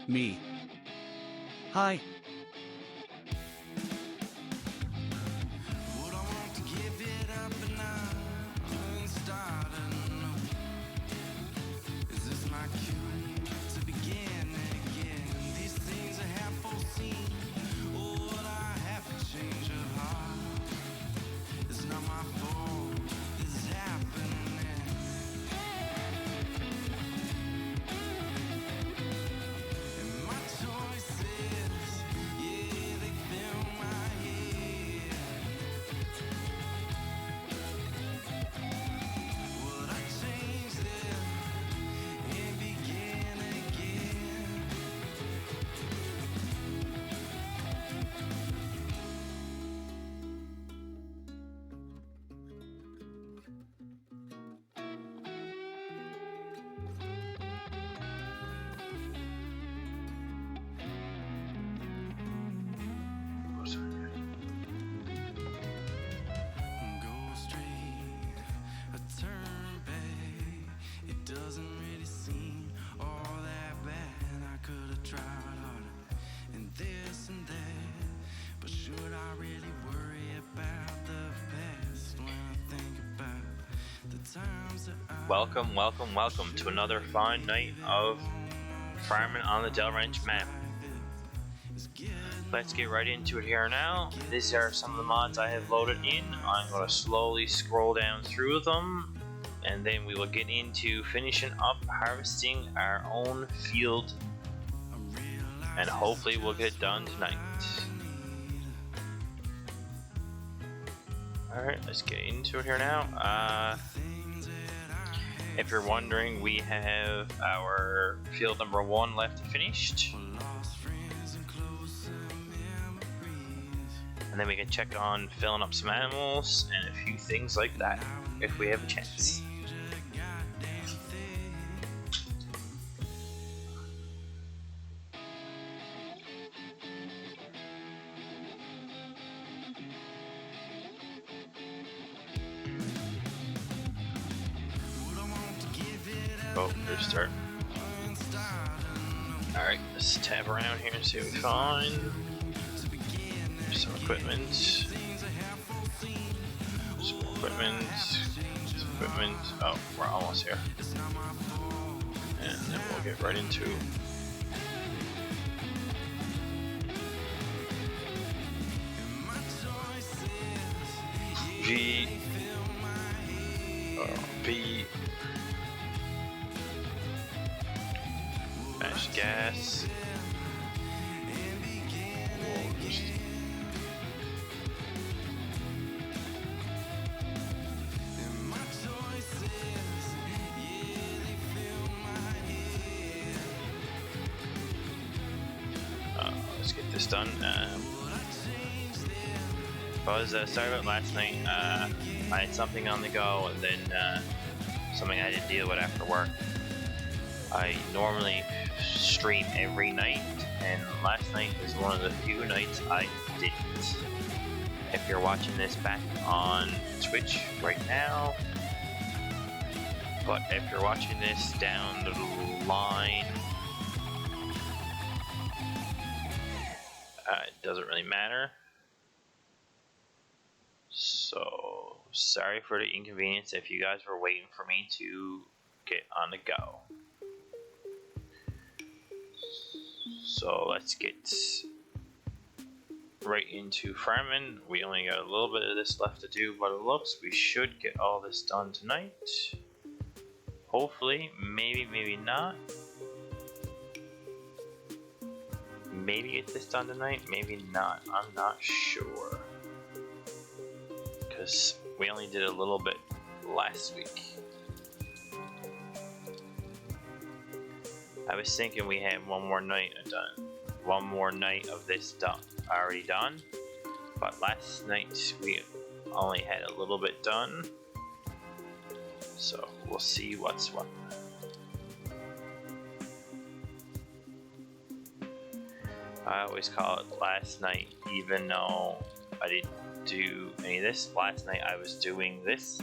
Me. Hi. Would I want to give it up and start anew? Is this my cue to begin again? These things I have foreseen. Oh, would I have a change of heart? It's not my fault. This is happening. And my choices, yeah, they fill my head. Would I change them and begin again? Go straight, a turn back. It doesn't really seem all that bad. I could have tried harder and this and that. But should I really worry about the past when I think about the times that I Welcome to another fine night of farming on the Del Ranch map. Let's get right into it here now. These are some of the mods I have loaded in. I'm going to slowly scroll down through them, and then we will get into finishing up harvesting our own field, and hopefully we'll get it done tonight. Alright, let's get into it here now. If you're wondering, we have our field number 1 left finished. And then we can check on filling up some animals and a few things like that if we have a chance. Oh, restart. Alright, let's tab around here and see what we find. There's some equipment. Some equipment. Oh, we're almost here. And then we'll get right into V Mash gas. We'll just let's get this done. Sorry about last night. I had something on the go, and then something I had to deal with after work. I normally stream every night, and last night was one of the few nights I didn't. If you're watching this back on Twitch right now, but if you're watching this down the line, it doesn't really matter. So, sorry for the inconvenience if you guys were waiting for me to get on the go. So let's get right into farming. We only got a little bit of this left to do, but it looks we should get all this done tonight. Hopefully, maybe not. Maybe get this done tonight, maybe not. I'm not sure. Because we only did a little bit last week. I was thinking we had one more night of this done, already done. But last night we only had a little bit done. So we'll see what's what. I always call it last night, even though I didn't do any of this. Last night I was doing this.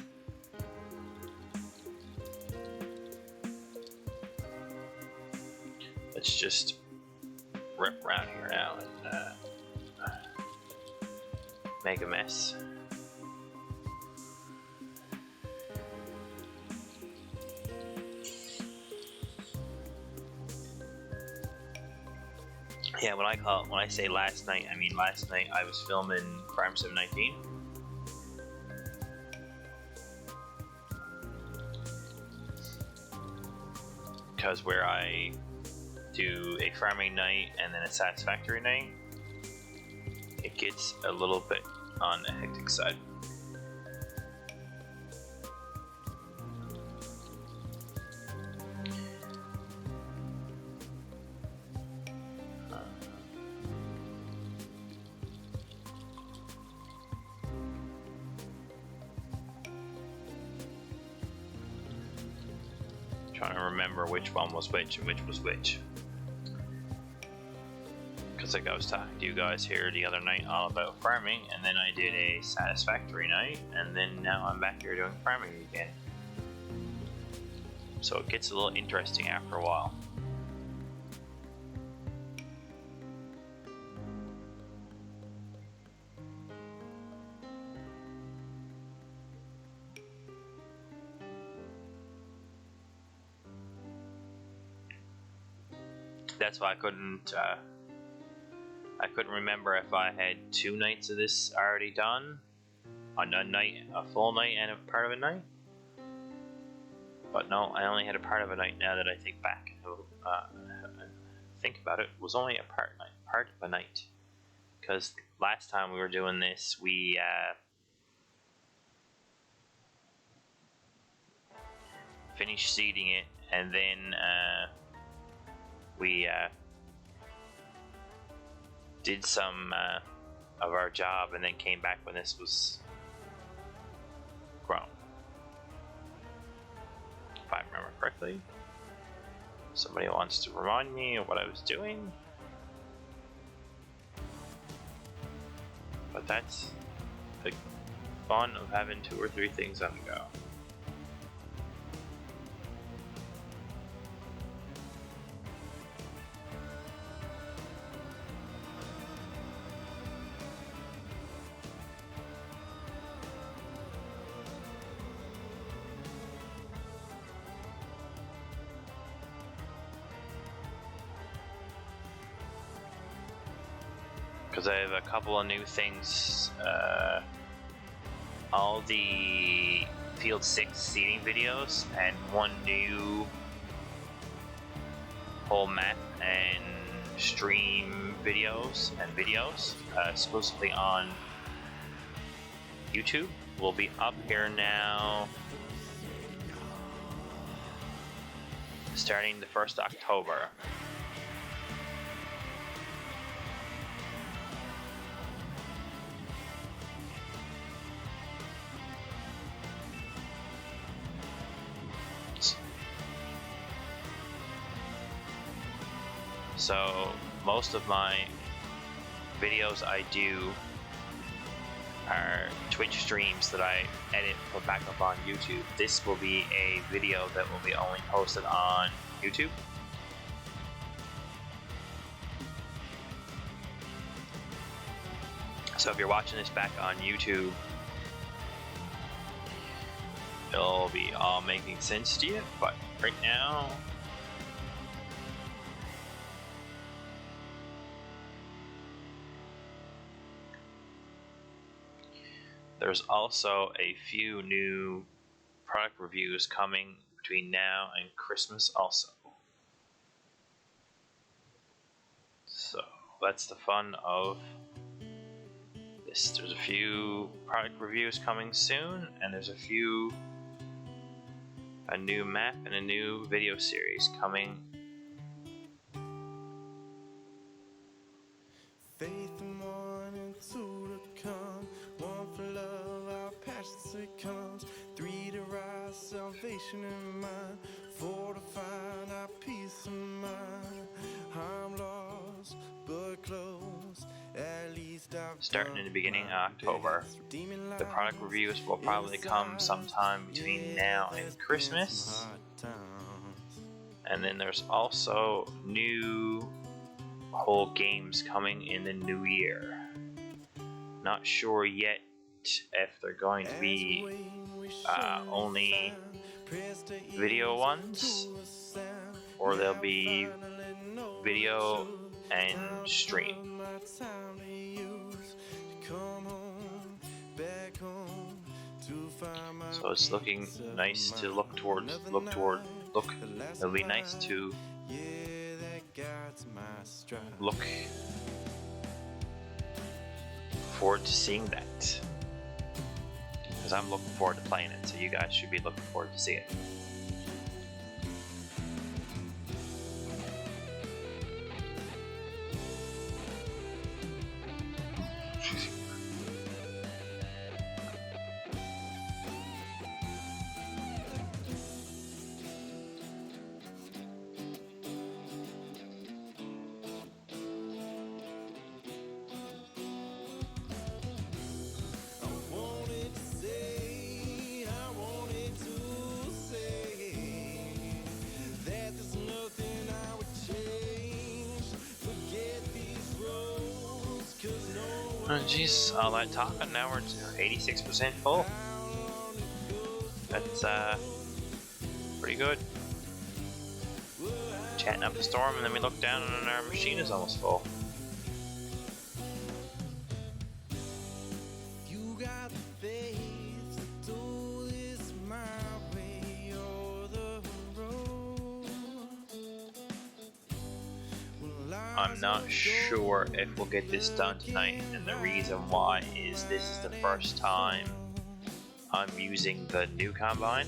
Let's just rip around here now and make a mess. Yeah, when I say last night, I mean last night I was filming Farm 719. Because where I do a farming night and then a satisfactory night, it gets a little bit on the hectic side. Trying to remember which one was which and which was which. Because like I was talking to you guys here the other night all about farming, and then I did a satisfactory night, and then now I'm back here doing farming again. So it gets a little interesting after a while. That's why I couldn't remember if I had 2 nights of this already done, on a night, a full night and a part of a night. But no, I only had a part of a night. Now that I think back, think about it, it was only a part of a night. Because last time we were doing this, we finished seeding it, and then we did some of our job, and then came back when this was grown, if I remember correctly. Somebody wants to remind me of what I was doing, but that's the fun of having 2 or 3 things on the go. Because I have a couple of new things. All the Field 6 seeding videos and 1 new whole map and stream videos exclusively on YouTube will be up here now starting the 1st October. So most of my videos I do are Twitch streams that I edit, put back up on YouTube. This will be a video that will be only posted on YouTube. So if you're watching this back on YouTube, it'll be all making sense to you, but right now, there's also a few new product reviews coming between now and Christmas also. So that's the fun of this. There's a few product reviews coming soon, and there's a new map and a new video series coming. Faith in 1 and 2 to come, 1 for love, our passions it comes, 3 to rise, salvation in mind, 4 to find our peace of mind. I'm lost but close, at least I've starting in the beginning of October. The product reviews will probably come sometime between now and Christmas. And then there's also new whole games coming in the new year. Not sure yet if they're going to be only video ones, or they'll be video and stream. So it's looking nice to look. It'll be nice to look forward to seeing that, because I'm looking forward to playing it, so you guys should be looking forward to see it. Oh jeez, all that talking, now we're 86% full. That's pretty good. Chatting up a storm, and then we look down and our machine is almost full. I'm not sure if we'll get this done tonight, and the reason why is this is the first time I'm using the new combine.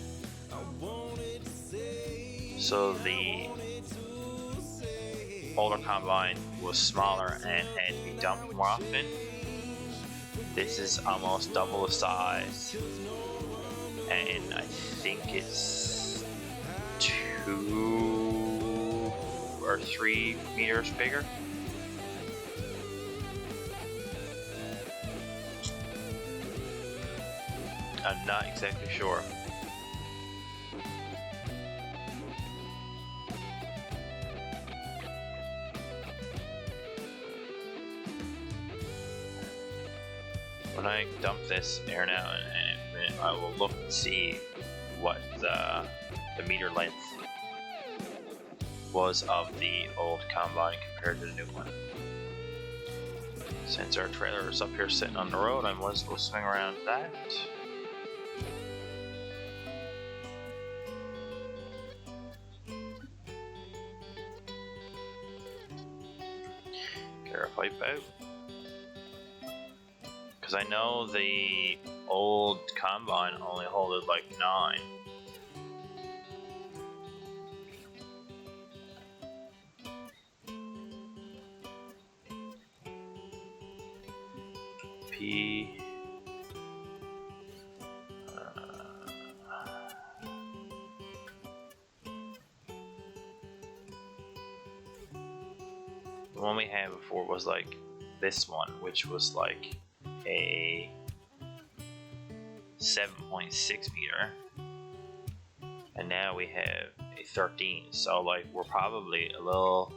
So the older combine was smaller and had to be dumped more often. This is almost double the size, and I think it's 2 or 3 meters bigger. I'm not exactly sure. When I dump this here now in a minute, I will look and see what the meter length was of the old combine compared to the new one. Since our trailer is up here sitting on the road, I might as well swing around that. Get our pipe out. Because I know the old combine only holded like 9. The one we had before was like this one, which was like a 7.6 meter, and now we have a 13. So like we're probably a little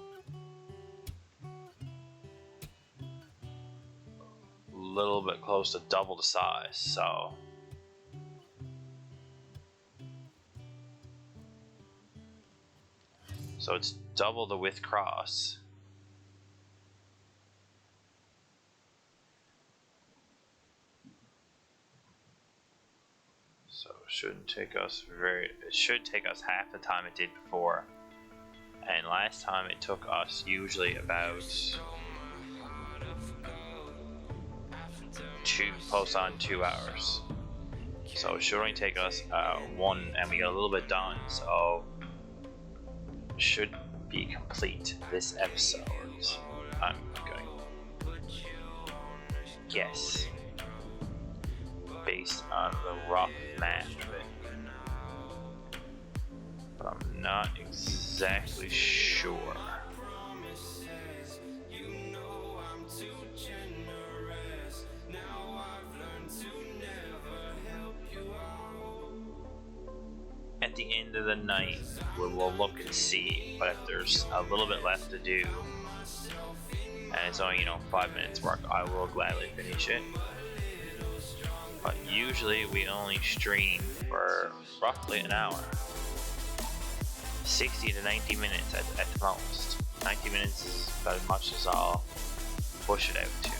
bit close to double the size. So it's double the width cross. So it shouldn't take us it should take us half the time it did before. And last time it took us usually about close on 2 hours. So it should only take us 1, and we got a little bit done, so it should be complete this episode. I'm going to guess based on the rough math of it, but I'm not exactly sure. At the end of the night, we'll look and see, but if there's a little bit left to do, and it's only 5 minutes work, I will gladly finish it. But usually we only stream for roughly an hour, 60 to 90 minutes at the most. 90 minutes is about as much as I'll push it out to.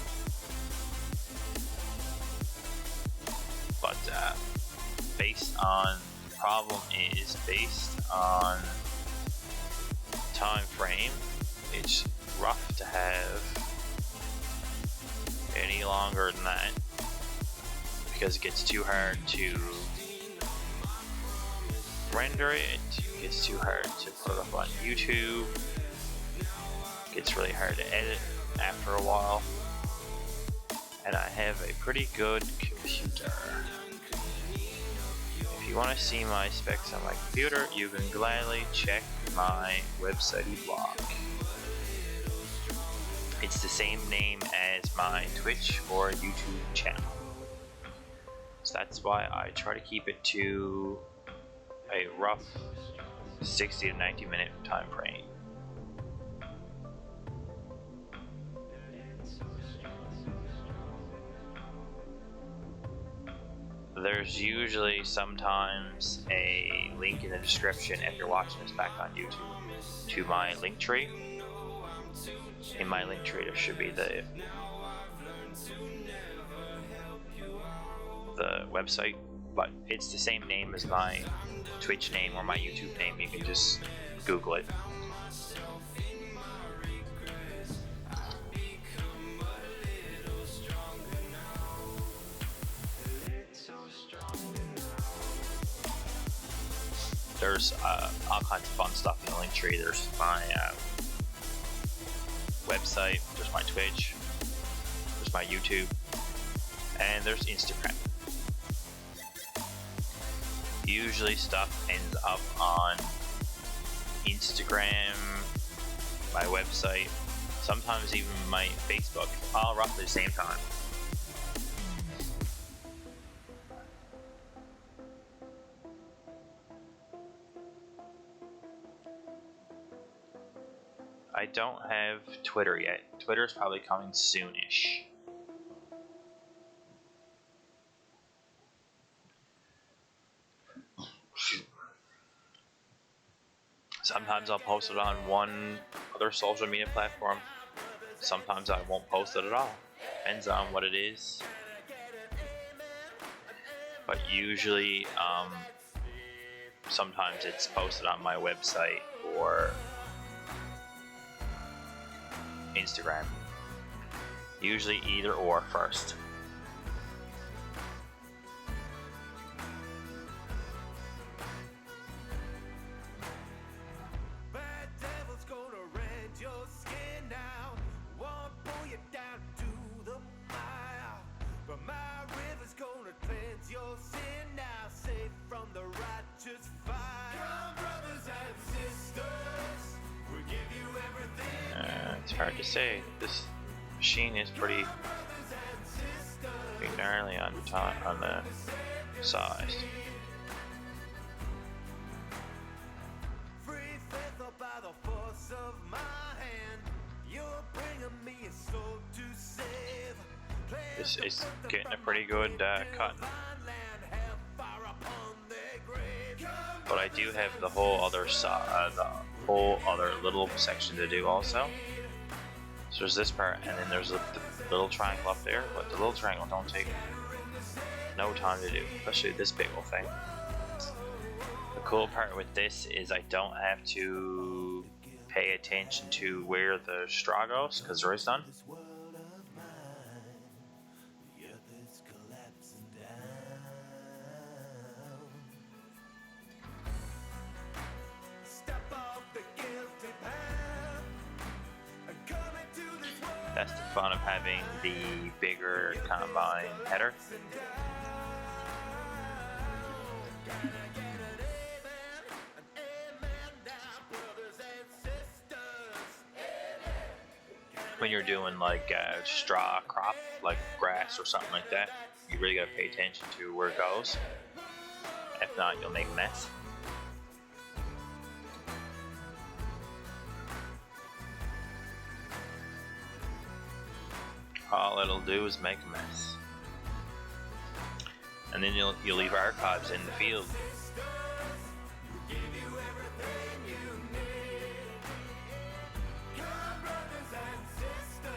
But based on time frame, it's rough to have any longer than that because it gets too hard to render it, gets too hard to put it up on YouTube, gets really hard to edit after a while, and I have a pretty good computer. If you want to see my specs on my computer, you can gladly check my website blog. It's the same name as my Twitch or YouTube channel. So that's why I try to keep it to a rough 60 to 90 minute time frame. There's usually sometimes a link in the description if you're watching this back on YouTube to my link tree. In my link tree there should be the website, but it's the same name as my Twitch name or my YouTube name. You can just Google it. There's all kinds of fun stuff in the link tree. There's my website, there's my Twitch, there's my YouTube, and there's Instagram. Usually stuff ends up on Instagram, my website, sometimes even my Facebook, all roughly the same time. I don't have Twitter yet. Twitter's probably coming soonish. Sometimes I'll post it on one other social media platform. Sometimes I won't post it at all. Depends on what it is. But usually, sometimes it's posted on my website or Instagram. Usually either or first. It's hard to say. This machine is pretty gnarly on the size. This is getting a pretty good cut. But I do have the whole other little section to do also. So there's this part, and then there's the little triangle up there, but the little triangle don't take no time to do, especially this big old thing. The cool part with this is I don't have to pay attention to where the straw goes, because there is none. That's the fun of having the bigger combine header. When you're doing like straw crop, like grass or something like that, you really gotta pay attention to where it goes. If not, you'll make a mess. all it'll do is make a mess. And then you'll leave archives in the field.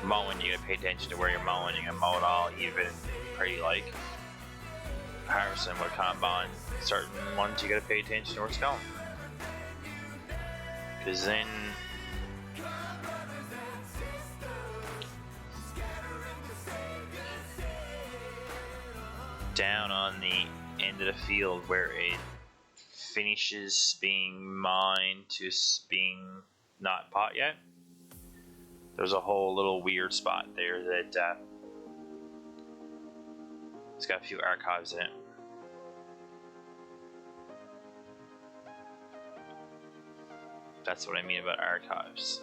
Mowing, you gotta pay attention to where you're mowing. You gotta mow it all even, pretty like. Harvesting with combine, certain ones you gotta pay attention to where it's going. Cause then down on the end of the field where it finishes being mined to being not pot yet, there's a whole little weird spot there that it's got a few archives in it. That's what I mean about archives.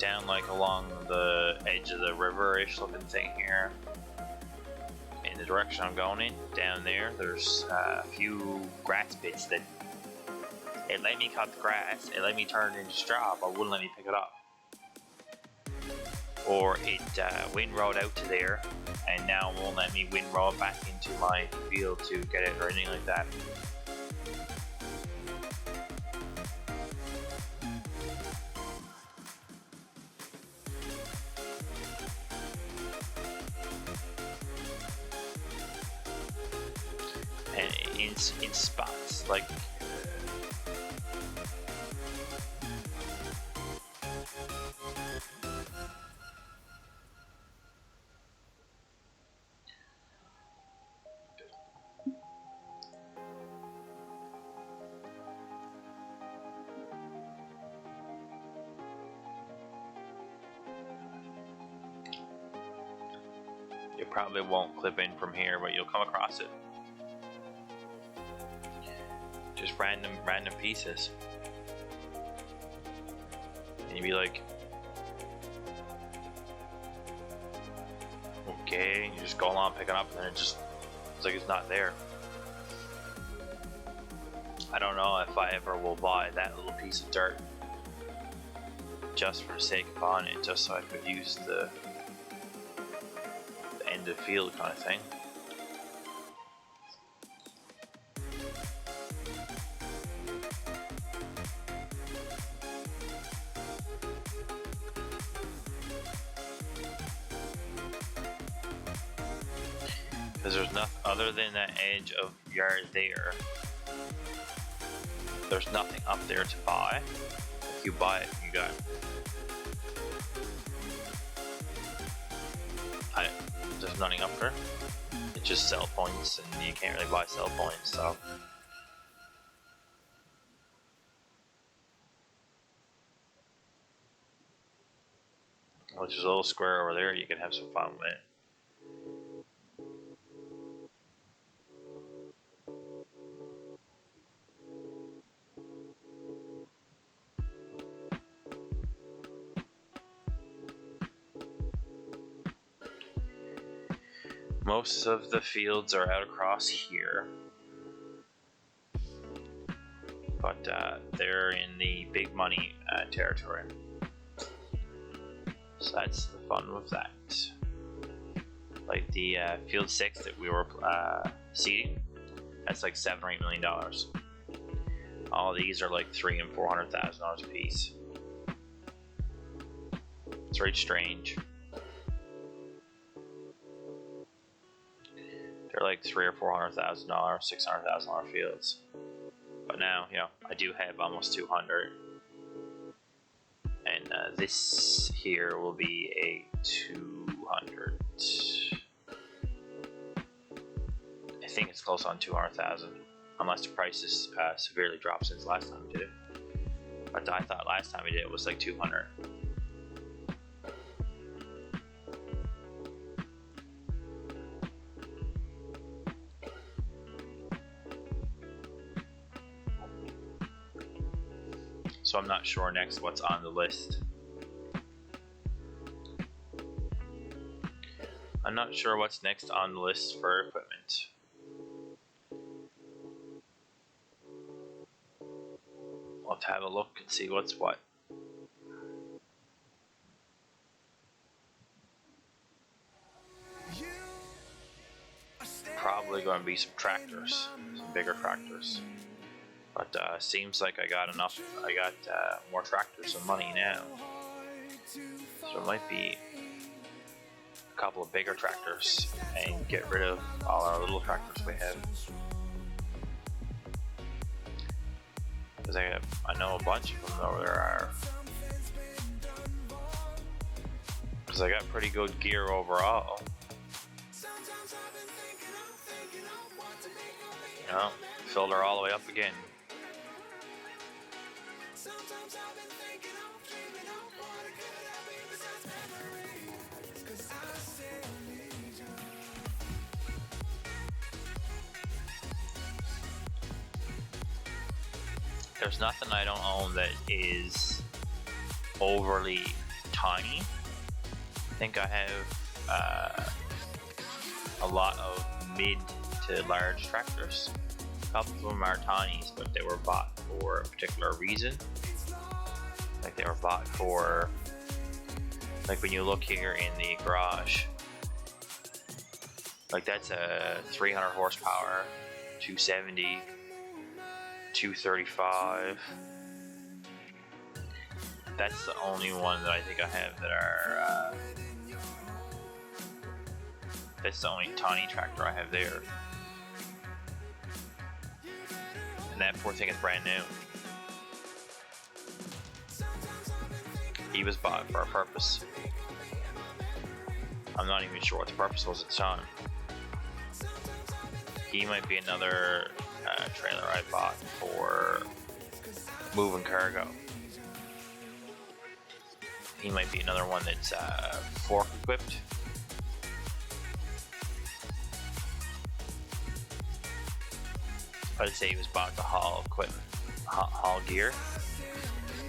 Down like along the edge of the river-ish looking thing here, in the direction I'm going in, down there's a few grass bits that it let me cut the grass, it let me turn it into straw, but wouldn't let me pick it up. Or it windrowed out to there, and now won't let me windrow it back into my field to get it or anything like that. And in spots, like you probably won't clip in from here, but you'll come across it. Just random pieces. And you'd be like, okay, you just go along picking up and it's like it's not there. I don't know if I ever will buy that little piece of dirt just for the sake of buying it, just so I could use the end of field kind of thing. Because there's nothing other than that edge of yard there. There's nothing up there to buy. If you buy it, you got it. There's nothing up there. It's just sell points, and you can't really buy sell points, so. Well, there's a little square over there you can have some fun with. Most of the fields are out across here, but they're in the big money territory. So that's the fun with that. Like the field 6 that we were seeding, that's like $7 or $8 million. All these are like $300,000 and $400,000 a piece. It's very strange. They're like $300,000 or $400,000, $600,000 fields. But now, you know, I do have almost 200. And this here will be a 200. I think it's close on 200,000, unless the price has severely dropped since last time we did it. But I thought last time we did it was like 200. So I'm not sure next what's on the list. I'm not sure what's next on the list for equipment. I'll have to have a look and see what's what. Probably going to be some tractors, some bigger tractors. But seems like I got enough. I got more tractors than money now, so it might be a couple of bigger tractors and get rid of all our little tractors we have. Because I know a bunch of them though there are. Because I got pretty good gear overall. You know, filled her all the way up again. There's nothing I don't own that is overly tiny. I think I have a lot of mid to large tractors. A couple of them are tinies, but they were bought for a particular reason. Like they were bought for, like when you look here in the garage, like that's a 300 horsepower, 270, 235. That's the only one that I think I have that are, that's the only tiny tractor I have there. And that poor thing is brand new. He was bought for a purpose. I'm not even sure what the purpose was at the time. He might be another trailer I bought for moving cargo. He might be another one that's fork equipped. I'd say he was bought to haul equipment, haul gear.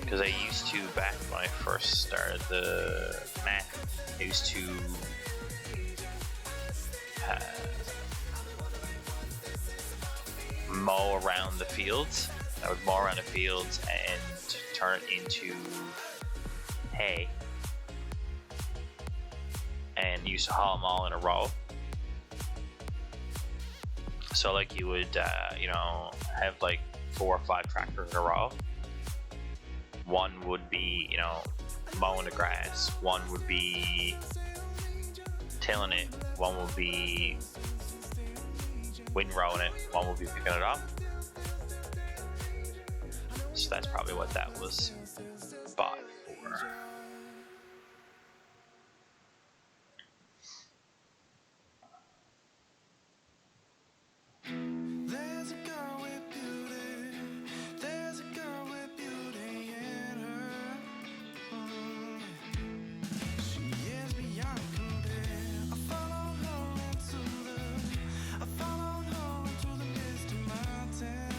Because I used to, back when I first started the map, I used to mow around the fields. I would mow around the fields and turn it into hay, and used to haul them all in a row. So like you would, you know, have like 4 or 5 tractors in a row. One would be, you know, mowing the grass. One would be tilling it. One would be windrowing it. One would be picking it up. So that's probably what that was bought for.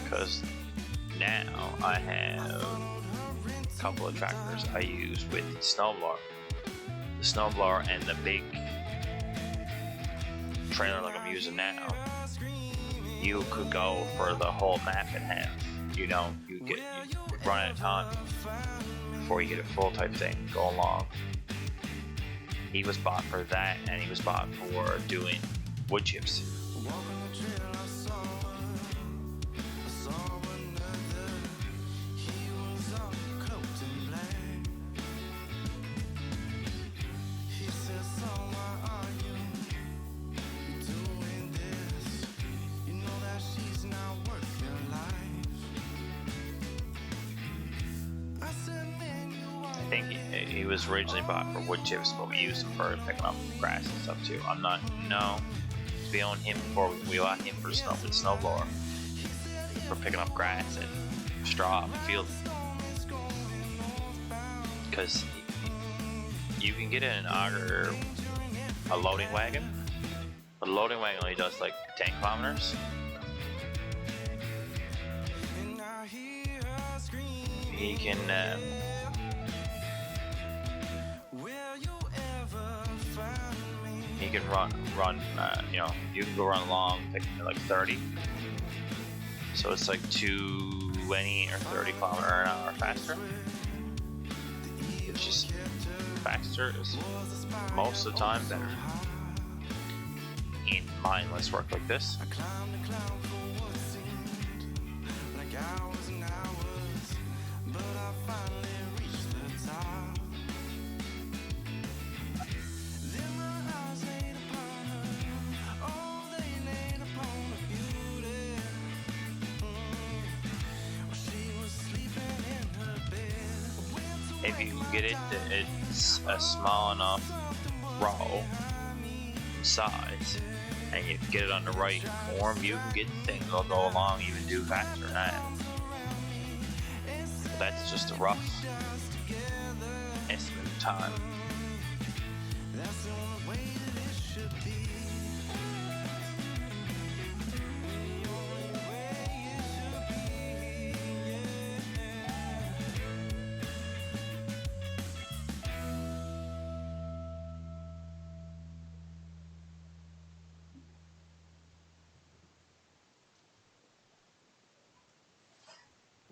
Because now I have a couple of tractors I use with the snowblower. The snowblower and the big trailer like I'm using now. You could go for the whole map in half. You know, you run out of time before you get a full type thing go along. He was bought for that, and he was bought for doing wood chips. I think he was originally bought for wood chips, but we used him for picking up grass and stuff too. I'm not, no. We owned him before we bought him for snowblower. For picking up grass and straw in the field. Because you can get an auger, a loading wagon, but a loading wagon only does like 10 kilometers. He can you can run. You know, you can go run long, like 30. So it's like 20 or 30 kilometers an hour faster. It's just faster is most of the time better in mindless work like this. If you can get it, it's a small enough roll size, and you get it on the right form, you can get things that'll go along even do faster than that. But that's just a rough estimate of time.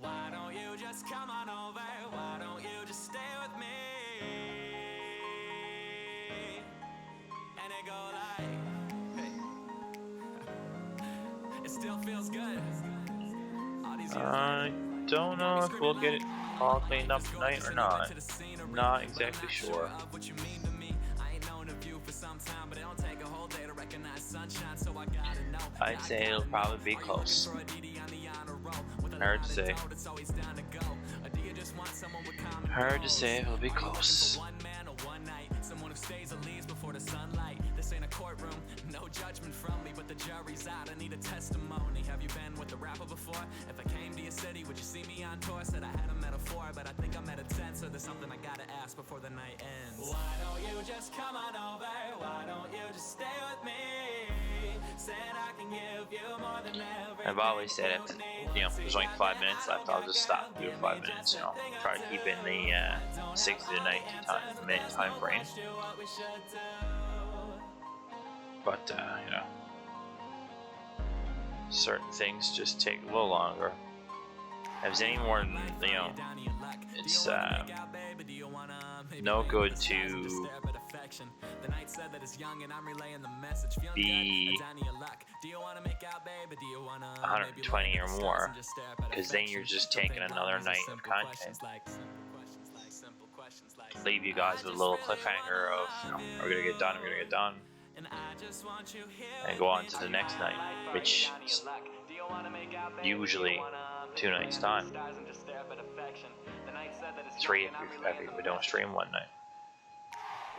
Why don't you just come on over? Why don't you just stay with me? And it go like, hey. It still feels good. I don't know if we'll get it all cleaned up tonight or not. Not exactly sure. I'd say it'll probably be close. Hard to say. Hard to say, it'll be close. Someone who stays and leaves before the sunlight. This ain't a courtroom, no judgment from me, but the jury's out. I need a testimony. Have you been with a rapper before? If I came to your city, would you see me on tour? Said I had a metaphor, but I think I'm at a 10, so there's something I gotta ask before the night ends. Why don't you just come on over? Why don't you just stay with me? Said I can give you more than everything. I've always said if there's only 5 minutes left, I'll just stop and do 5 minutes. Try to keep in the 60 to 90 minute time frame. But certain things just take a little longer. If it's any more than it's no good to be 120 or more, because then you're just taking another night of content. Leave you guys with a little cliffhanger of we're gonna get done, and go on to the next night, which is usually 2 nights time. 3 if we don't stream one night.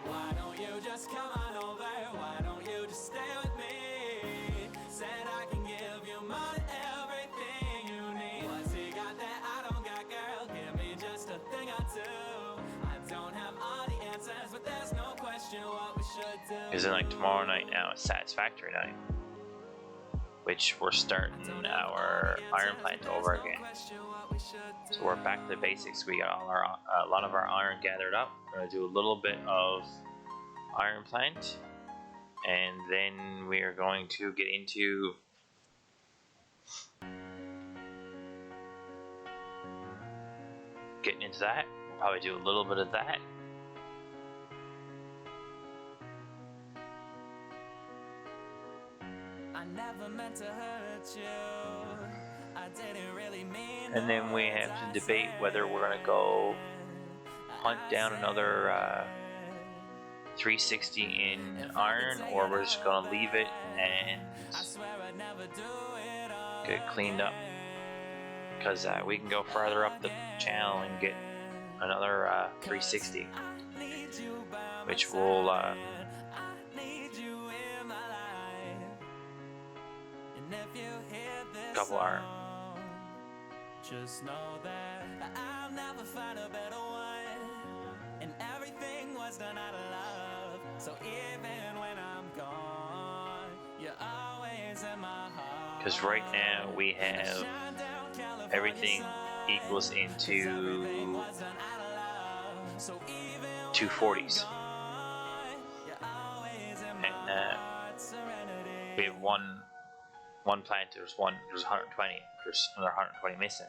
Why don't you just come on over? Why don't you just stay with me? Said I can give you more than everything you need. What's he got that I don't got, girl? Give me just a thing or two. I don't have all the answers, but there's no question what we should do. Isn't like tomorrow night now, it's Satisfactory night, which we're starting our iron plant over again. So we're back to the basics. We got a lot of our iron gathered up. We're gonna do a little bit of iron plant, and then we are going to get into getting into that. We'll probably do a little bit of that. I never meant to hurt you. I didn't really mean. And then we have to debate whether we're gonna go hunt down another 360 in iron, or we're just gonna leave it and get it cleaned up. Because we can go further up the channel and get another 360, which will couple iron. Just know that I'll never find a better one, and everything was done out of love. So even when I'm gone, you're always in my heart. Because right now we have everything equals into 240s, and we have one plant. There's 120. There's another 120 missing.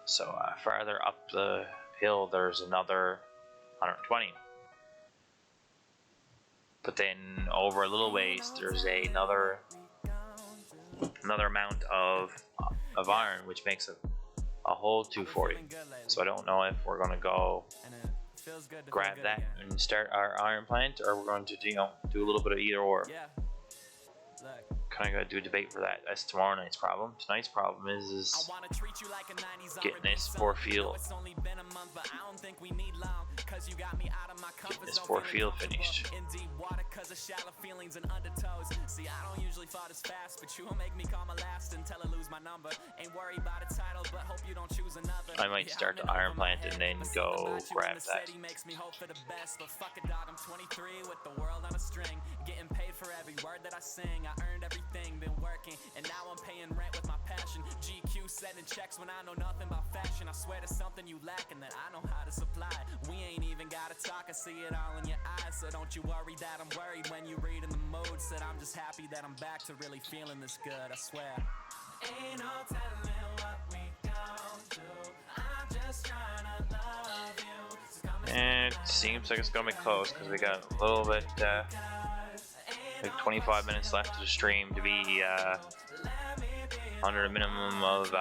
So farther up the hill, there's another 120. But then over a little ways, there's another amount of iron, which makes a whole 240. So I don't know if we're gonna go grab that and start our iron plant, or we're going to do a little bit of either or. Kind of gotta do a debate for that. That's tomorrow night's problem. Tonight's problem is getting this 4 field finished. I might start the iron plant and then go grab that. Getting paid for every word that I sing. I earned everything, been working, and now I'm paying rent with my passion. GQ sending checks when I know nothing about fashion. I swear there's something you lack and that I know how to supply. We ain't even gotta talk, I see it all in your eyes. So don't you worry that I'm worried when you read in the mood. Said I'm just happy that I'm back to really feeling this good, I swear. Ain't no telling what we gon' do. I'm just trying to love you. So and it seems like it's gonna be close because we got a little bit like 25 minutes left of the stream to be under a minimum of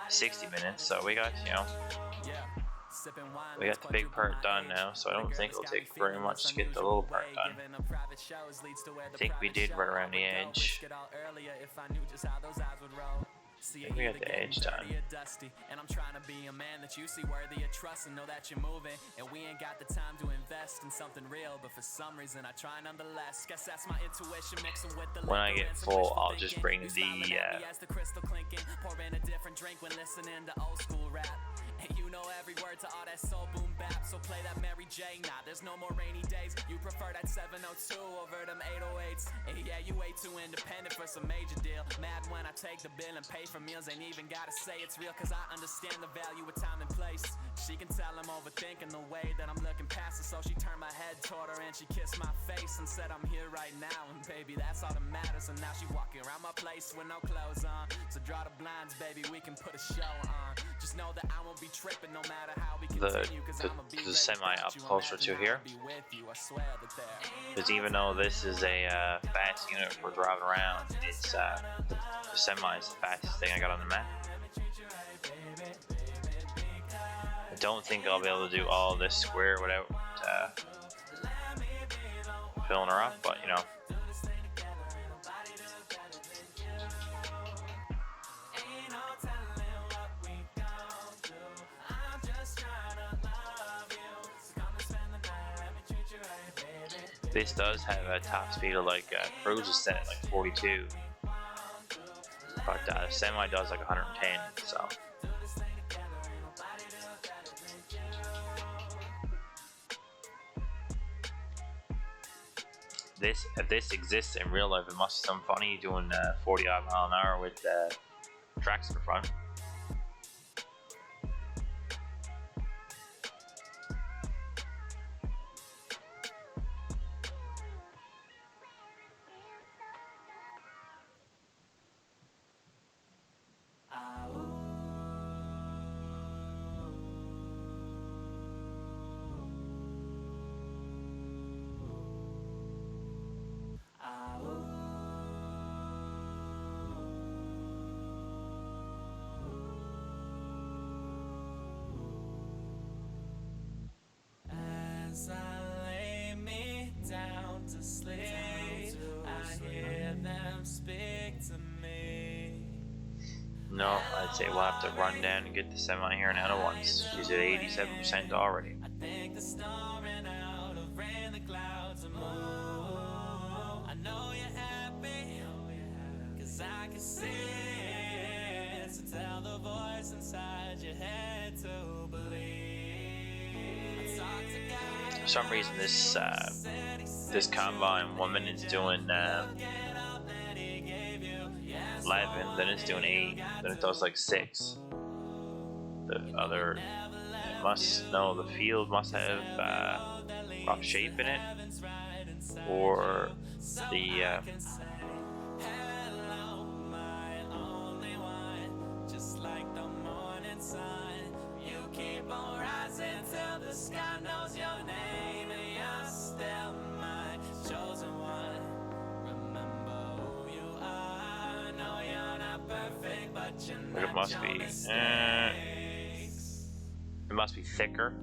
60 minutes, so we got we got the big part done now, so I don't think it'll take very much to get the little part done. I think we did right around the edge. I think we got the edge done. And I'm trying to be a man that you see worthy of trust and know that you're moving. And we ain't got the time to invest in something real, but for some reason I try nonetheless. Guess that's my intuition mixing with the when I get full, I'll just bring the crystal clinking, pour in a different drink when listening to old school rap. And you know every word to all that soul boom bap, so play that Mary J. Nah, there's no more rainy days. You prefer that 702 over them 808s. And yeah, you way too independent for some major deal. Mad when I take the bill and pay for meals. Ain't even gotta say it's real, cause I understand the value of time and place. She can tell I'm overthinking the way that I'm looking past her, so she turned my head toward her and she kissed my face and said I'm here right now, and baby that's all that matters. And now she walking around my place with no clothes on, so draw the blinds, baby, we can put a show on. Just know that I won't be tripping no matter how we continue, cause I'm a the semi up closer to here, because even though this is a fast unit for driving around, it's the semi is the fastest thing I got on the map. I don't think I'll be able to do all this square without filling her up, but you know. This does have a top speed of like cruise is set at like 42, but semi does like 110. So if this exists in real life, it must be some funny doing 40 odd mile an hour with tracks in the front. As I lay me down to sleep, I hear them speak to me. No, I'd say we'll have to run down and get the semi here now at once. She's at 87% already. I think the storm ran out of rain, the clouds are moved. I know you're happy, cause I can see it. So tell the voice inside your head to believe. I talk to God. For some reason, this combine 1 minute is doing 11, then it's doing 8, then it does like 6. The other must know the field must have rough shape in it. or the but it must be thicker.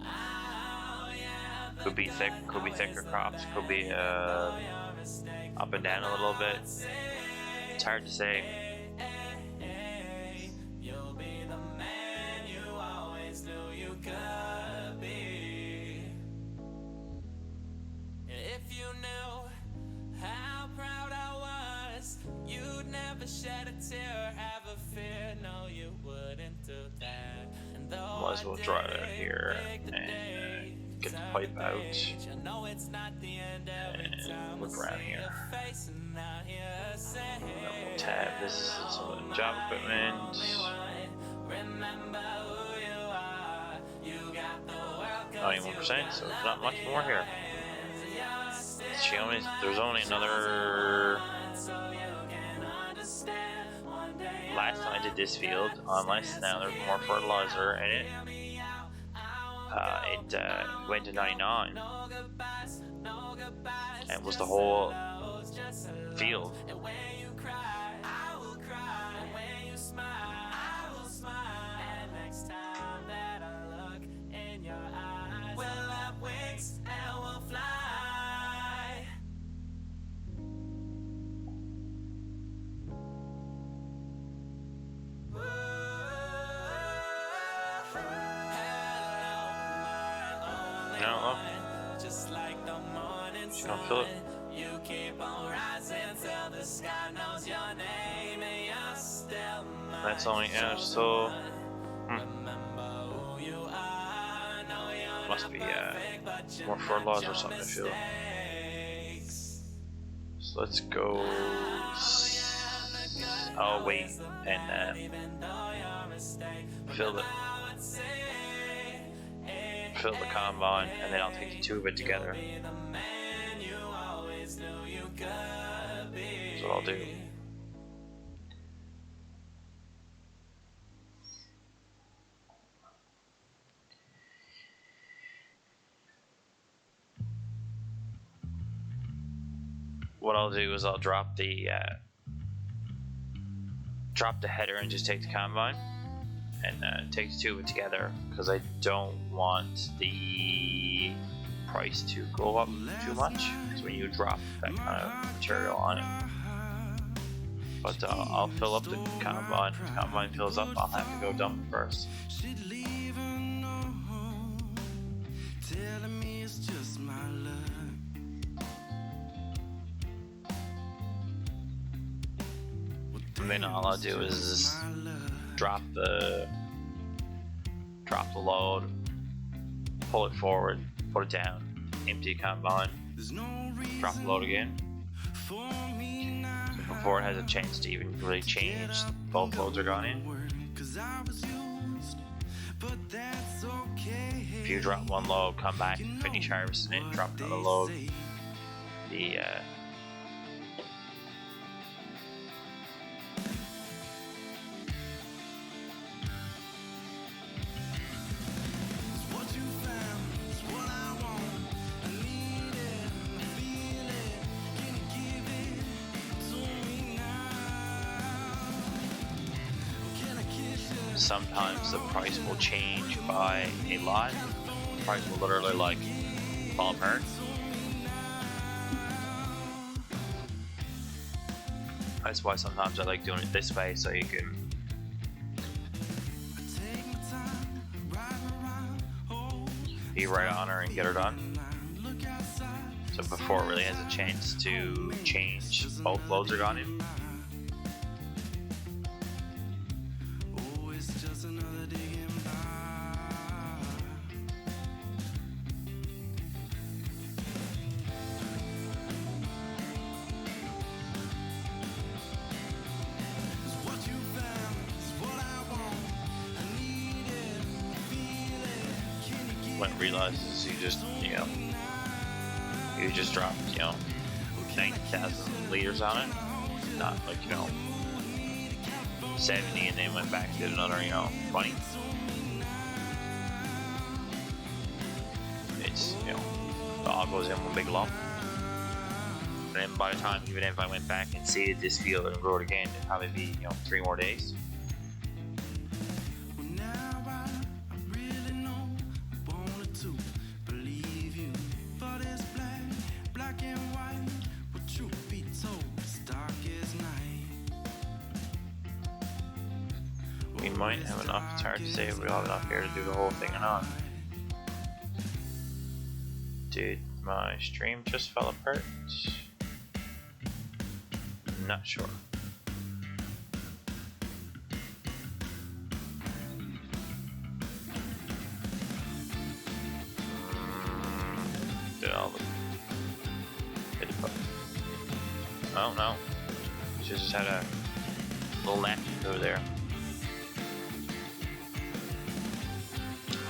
Could be thicker crops, could be up and down a little bit. It's hard to say. Shed a tear, have a fear, no you wouldn't do that. And might as well draw it out here and get the pipe out and look around here. And then we'll tab this is some of the job equipment. Remember who you are, you got the world 91%, so there's not much more here. There's only another. Last time I did this field on less, now there's more fertilizer in it. It went to 99 and it was the whole field. You don't feel it. That's only so must be more fertilizer or something to feel. So let's go. Oh wait, and fill the combine, and then I'll take the two of it together. That's what I'll do. What I'll do is I'll drop the header and just take the combine and take the two of it together, because I don't want the price to go up too much, because when you drop that kind of material on it. But I'll fill up the combine. If the combine fills up, I'll have to go dump it first. And then all I'll do is drop the load, pull it forward, put it down, empty combine, drop the load again. So before it has a chance to even really change, both loads are gone in. If you drop one load, come back and finish harvesting it, drop another load, the sometimes the price will change by a lot. The price will literally like fall apart. That's why sometimes I like doing it this way, so you can be right on her and get her done. So before it really has a chance to change, both loads are gone in. When it realizes you just dropped, 90,000 liters on it. Not like, 70 and then went back to another, 20. It's, it all goes in one big lump. And then by the time, even if I went back and seeded this field and grow it again, it'd probably be, 3 more days. We might have enough. It's hard to say if we have enough here to do the whole thing or not. Did my stream just fell apart? Not sure. Did all the oh no. She just had a little napkin over there.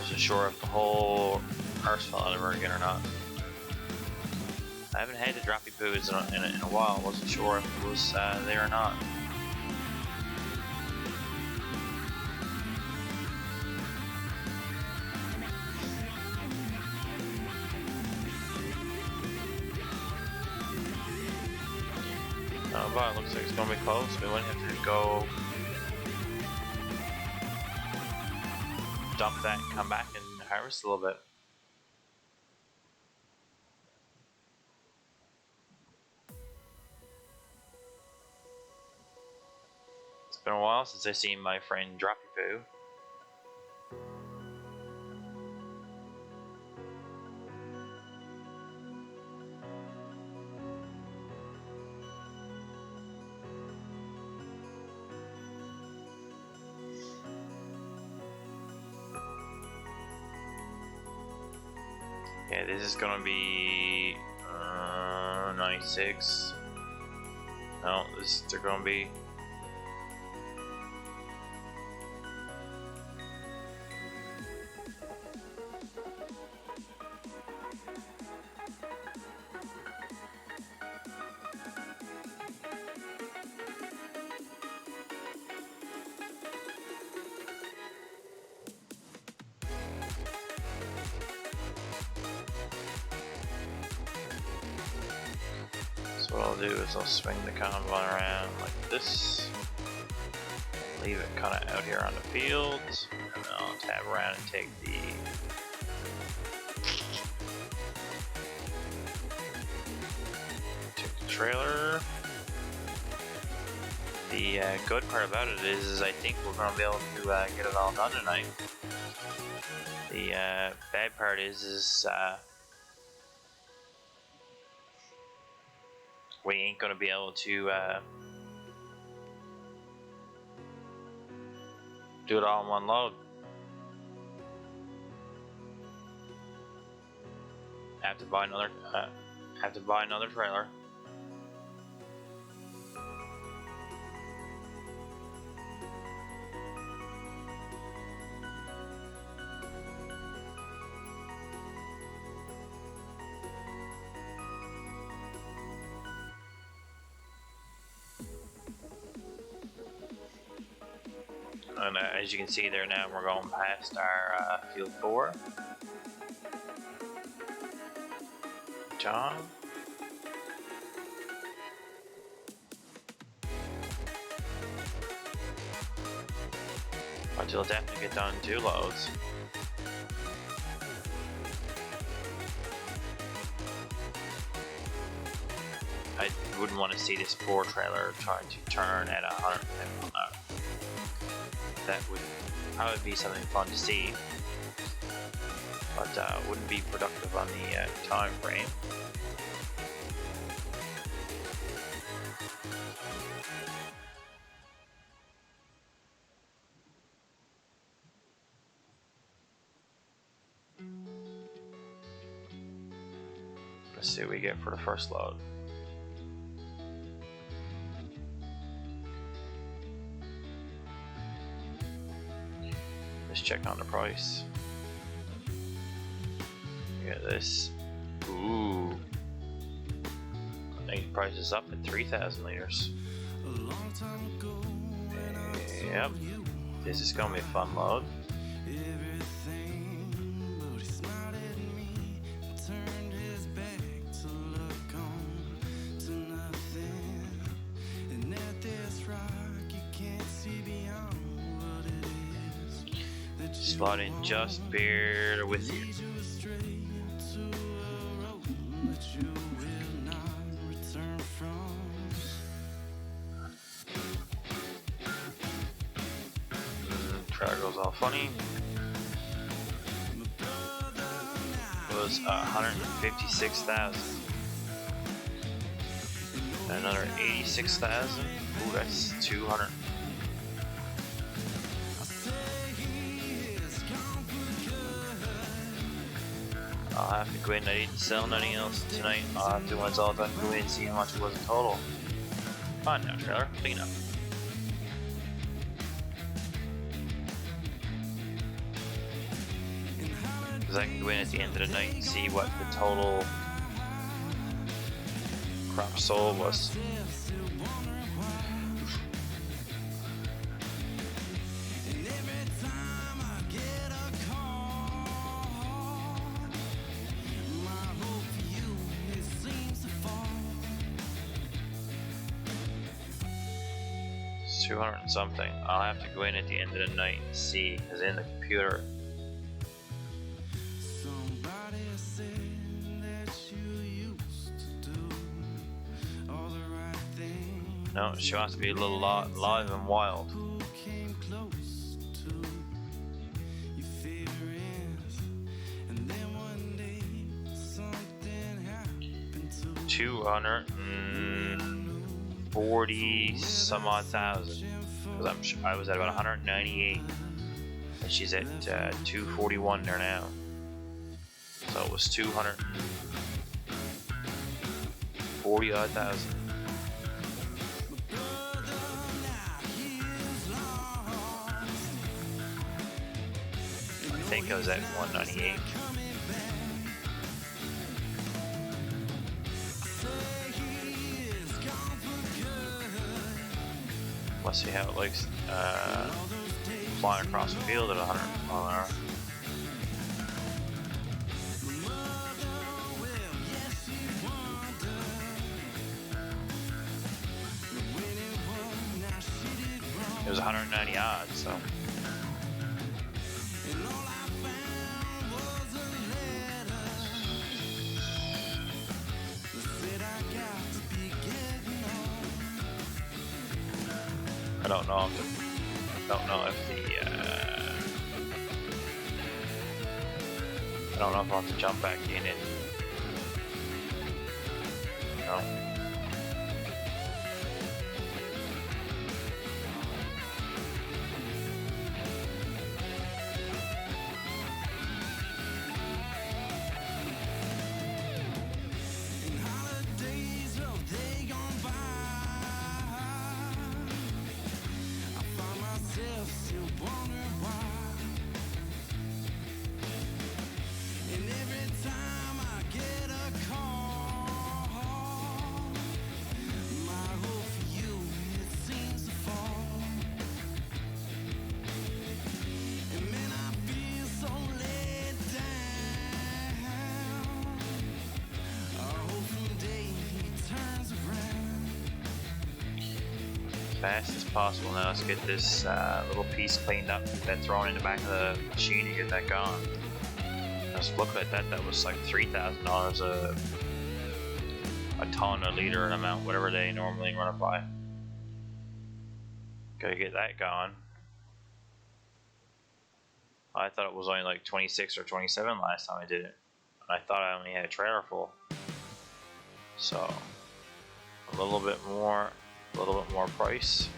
Wasn't sure if the whole arse fell out of her again or not. I haven't had the droppy poos in a while. Wasn't sure if it was there or not. Oh, but it looks like it's gonna be close. We might have to go dump that and come back and harvest a little bit. It's been a while since I seen my friend Droppy Poo. Yeah, this is gonna be 96. No, they're gonna be so what I'll do is I'll swing the combine around like this, leave it kind of out here on the field, and then I'll tab around and take the trailer. The good part about it is I think we're going to be able to get it all done tonight. The bad part is we ain't going to be able to do it all in one load. Have to buy another trailer. And as you can see there now, we're going past our field 4. John? But you'll definitely get done 2 loads. I wouldn't want to see this poor trailer trying to turn at 110 miles an hour. That would probably be something fun to see, but wouldn't be productive on the time frame. Let's see what we get for the first load. Let's check on the price. Look at this. Ooh. They prices up at 3,000 liters. Yep. This is gonna be a fun load. Slot in just bear with you. Trailer goes all funny. It was 156,000. Another 86,000. Ooh, that's 200. I'll have to go in. I didn't sell nothing else tonight. I'll have to, when it's all done, go in and see how much it was in total. Come on now, trailer. Big enough. Because I can go in at the end of the night and see what the total crop sold was. It's 200 and something. I'll have to go in at the end of the night and see, because in the computer. No, she wants to be a little live and wild. $240 some odd thousand. Because I was at about 198, and she's at 241 there now. So it was 240 odd thousand. I think I was at 198. Let's see how it likes flying across the field at 100 miles an hour. It was 190 odds, so. I don't know if I'll have to jump back in it. No. Fast as possible now. Let's get this little piece cleaned up, get that thrown in the back of the machine and get that gone. Just looking at that, that was like $3,000 a ton, a liter, an amount, whatever they normally run it by. Gotta get that going. I thought it was only like 26 or 27 last time I did it. I thought I only had a trailer full. So a little bit more price.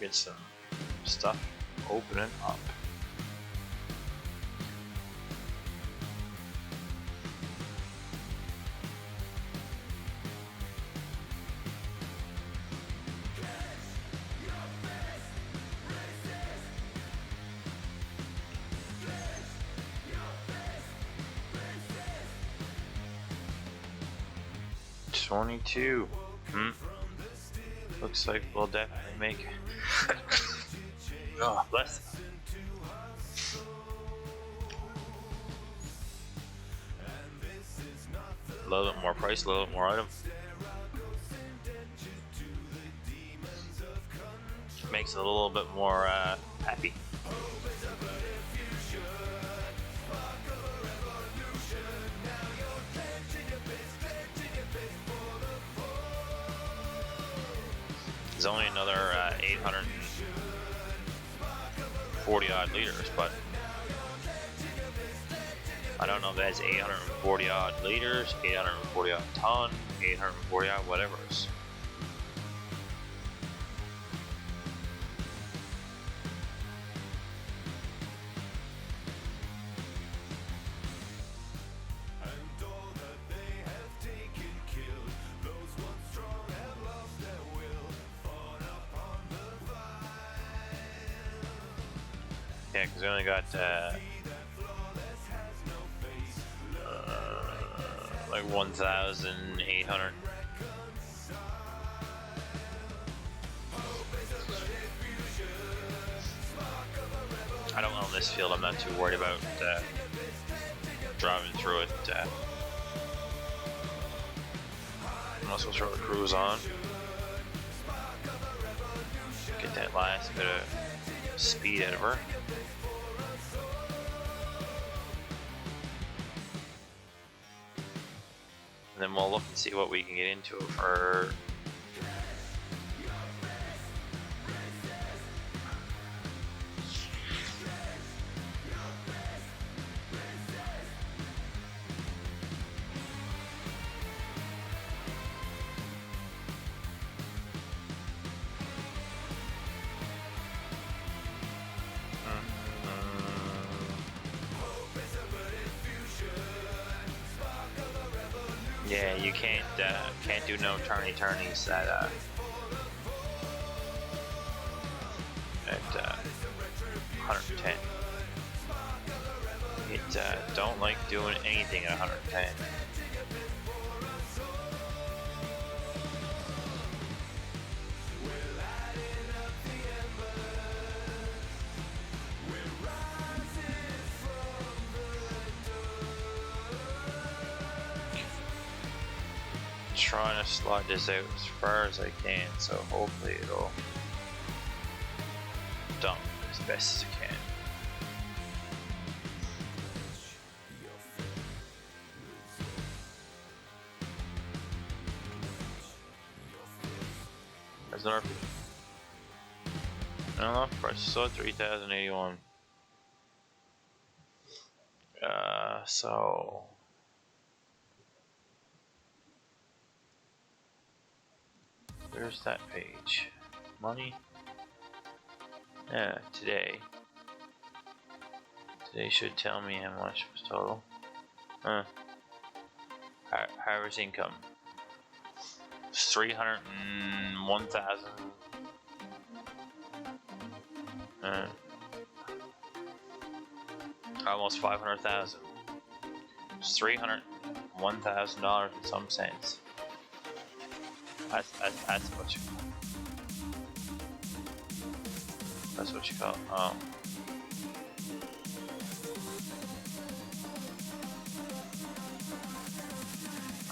Get some stuff opening up. 22. Looks like we'll definitely make it. Oh, bless. A little bit more price, a little bit more item. Makes it a little bit more happy. There's only another 840 odd liters, but I don't know if that's 840 odd liters, 840 odd ton, 840 odd whatever it is. Yeah, because we only got like 1,800. I don't own this field. I'm not too worried about driving through it. Unless we'll throw the cruise on. Get that last bit of speed out of her. And then we'll look and see what we can get into for yeah, you can't do no turnies at 110. It don't like doing anything at 110. Trying to slide this out as far as I can, so hopefully it'll dump as best as it can. There's another. I don't know. Price saw 3,081. So. Where's that page? Money? Yeah, today. Today should tell me how much was total. Harvest income. 301,000. Almost 500,000. It's $301,000 in some sense. That's what you. That's what you call it.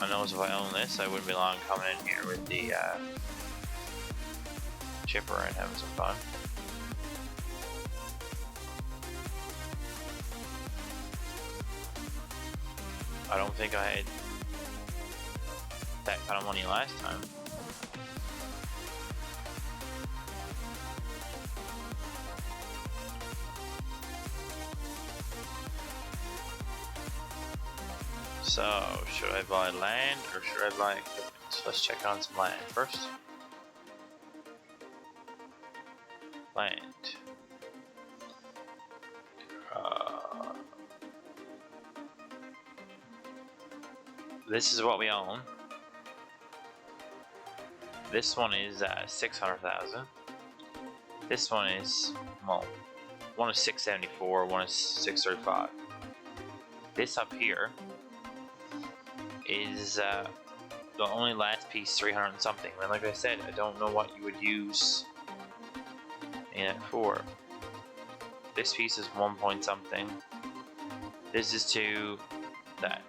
I know if I own this, I wouldn't be long coming in here with the chipper and having some fun. I don't think I had that kind of money last time. So, should I buy land or should I buy equipment? Let's check on some land first. Land. This is what we own. This one is 600,000. This one is, well, one is 674, one is 635. This up here is the only last piece 300 and something. And like I said, I don't know what you would use in it for. This piece is 1 point something. This is 2. That.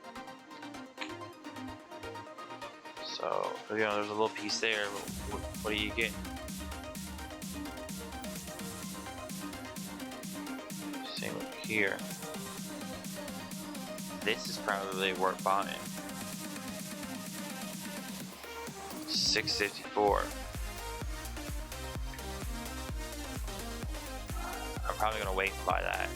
So, you know, there's a little piece there. What do you get? Same up here. This is probably worth buying. 654. I'm probably gonna wait and buy that.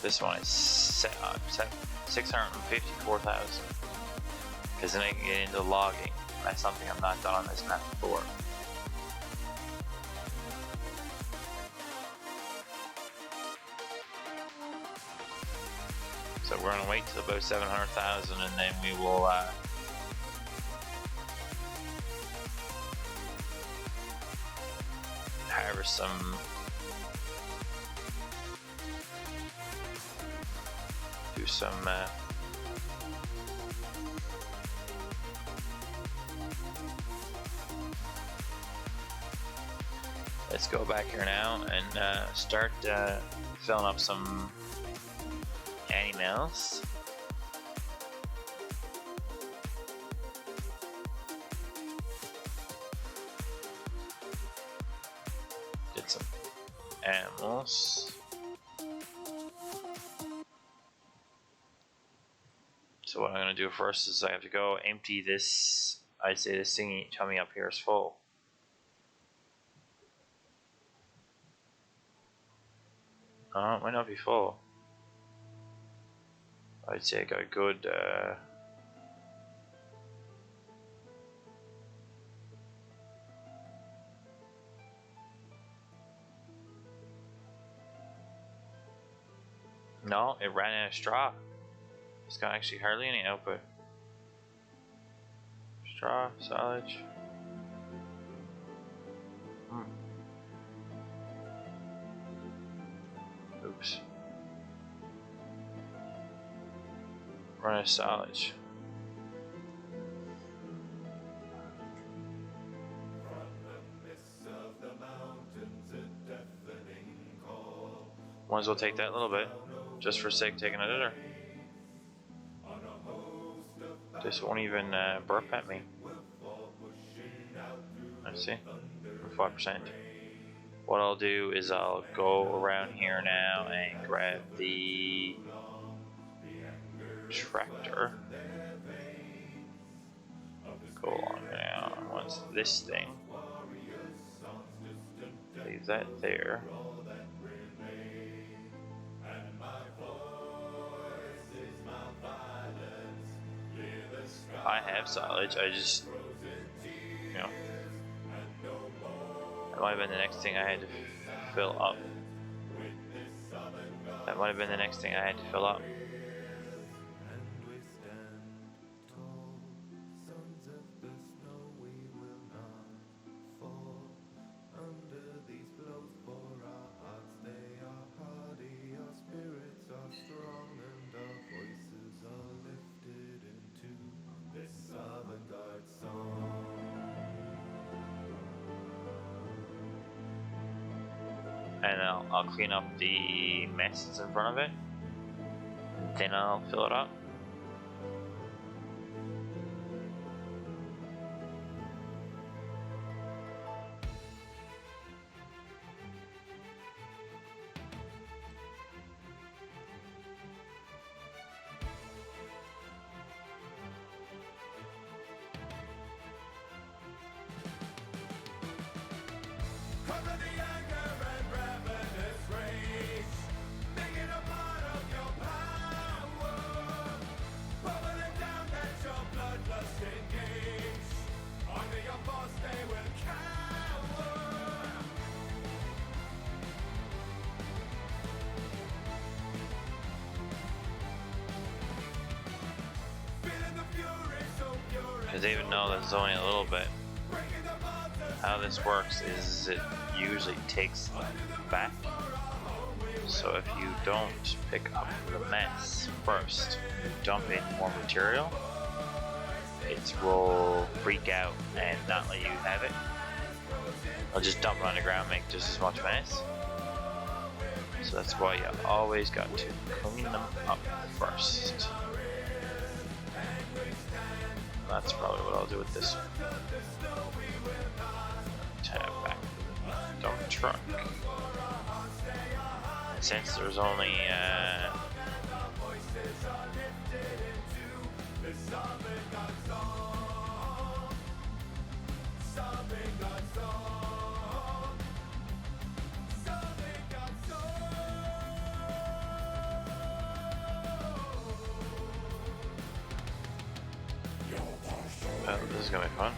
This one is 654,000. Because then I can get into logging. That's something I've not done on this map before. So we're gonna wait till about 700,000, and then we will harvest some. Do some. Let's go back here now and start filling up some animals. Get some animals. So what I'm going to do first is I have to go empty this. I'd say this thing tummy up here is full. Oh, it might not be full. I'd say I got a good no, it ran out of straw. It's got actually hardly any output. Straw, silage. Oops. Run out of silage. Might as well take that little bit, just for sake of taking a dinner. This won't even burp at me. Let's see, 5%. What I'll do is I'll go around here now and grab the tractor. Go along now. Once this thing, leave that there. I have silage. I just, you know, that might have been the next thing I had to fill up. That might have been the next thing I had to fill up. And I'll clean up the mess that's in front of it, then I'll fill it up. Because even though there's only a little bit, how this works is it usually takes back So if you don't pick up the mess first, you dump in more material, it will freak out and not let you have it. I'll just dump it on the ground, make just as much mess. So that's why you always got to clean them up first. That's probably what I'll do with this one. Tab back to the dump truck. And since there's only well, this is gonna be fun.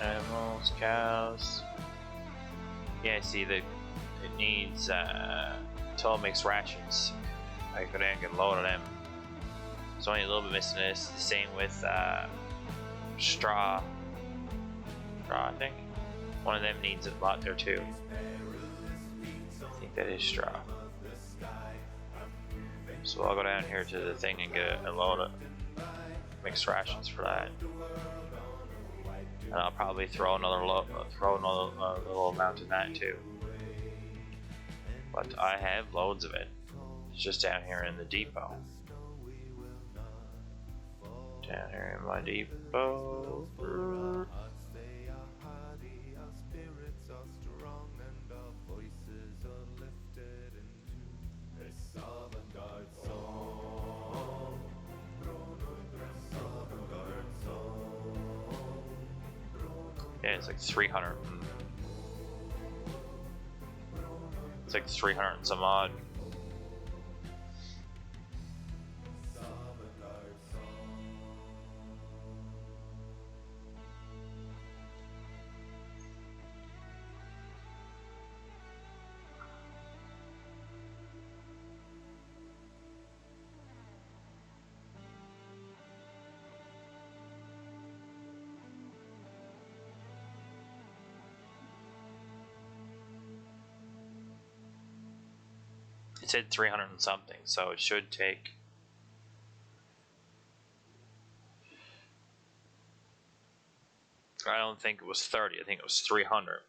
Animals, cows. Yeah, see, it needs until it makes rations. I go down and get a load of them. There's only a little bit missing this. The same with straw. I think one of them needs a lot there too. I think that is straw. So I'll go down here to the thing and get a load of mixed rations for that. And I'll probably throw another little amount in that too. But I have loads of it. It's just down here in the depot. Down here in my depot. Yeah, it's like 300. It's like 300 and some odd. It said 300 and something, so it should take. I don't think it was 30, I think it was 300.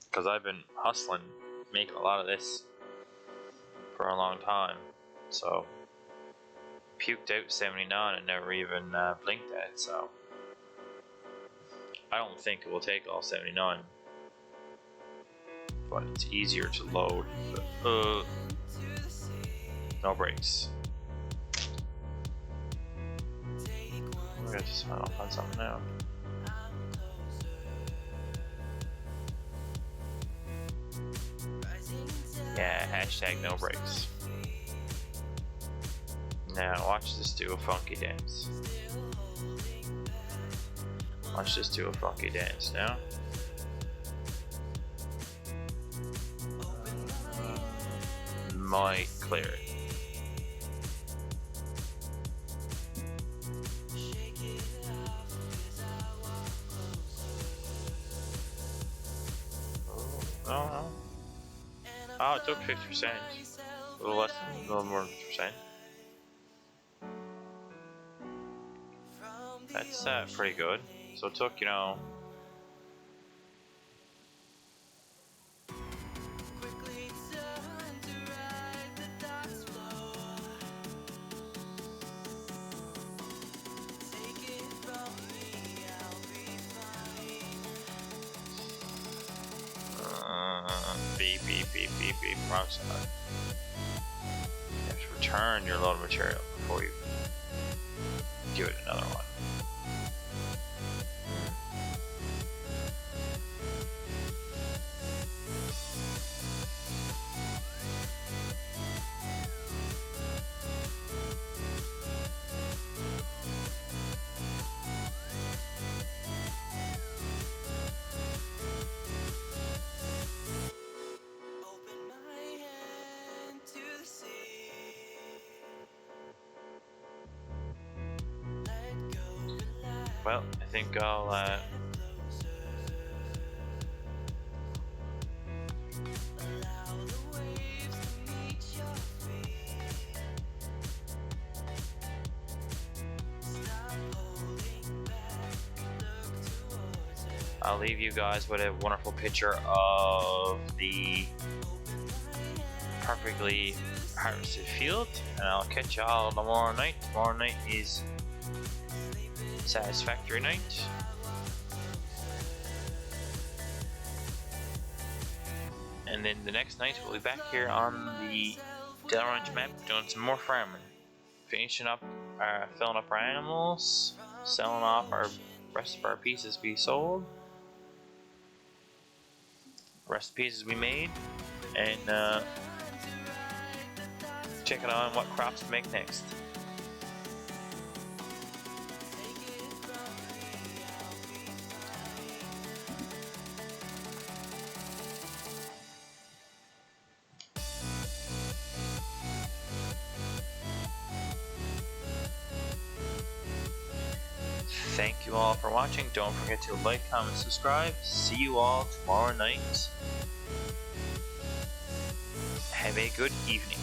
Because I've been hustling, making a lot of this for a long time. So, puked out 79 and never even blinked at it, so. I don't think it will take all 79. But it's easier to load. No brakes. I'm gonna just sign off on something now. Yeah, hashtag no brakes. Now watch this do a funky dance. Watch this do a funky dance now. Might clear it. No. Oh, it took 50%. A little less than, a little more than 50%. That's pretty good. So it took, beep, wrong side. You have to return your load of material before you give it another one. well, I think I'll leave you guys with a wonderful picture of the perfectly harvested field, and I'll catch y'all tomorrow night. Tomorrow night is satisfactory night. And then the next night we'll be back here on the Dahl Ranch map doing some more farming. Finishing up, filling up our animals, selling off our rest of our pieces we sold, rest of the pieces we made, and checking on what crops to make next. Thank you all for watching. Don't forget to like, comment, subscribe. See you all tomorrow night. Have a good evening.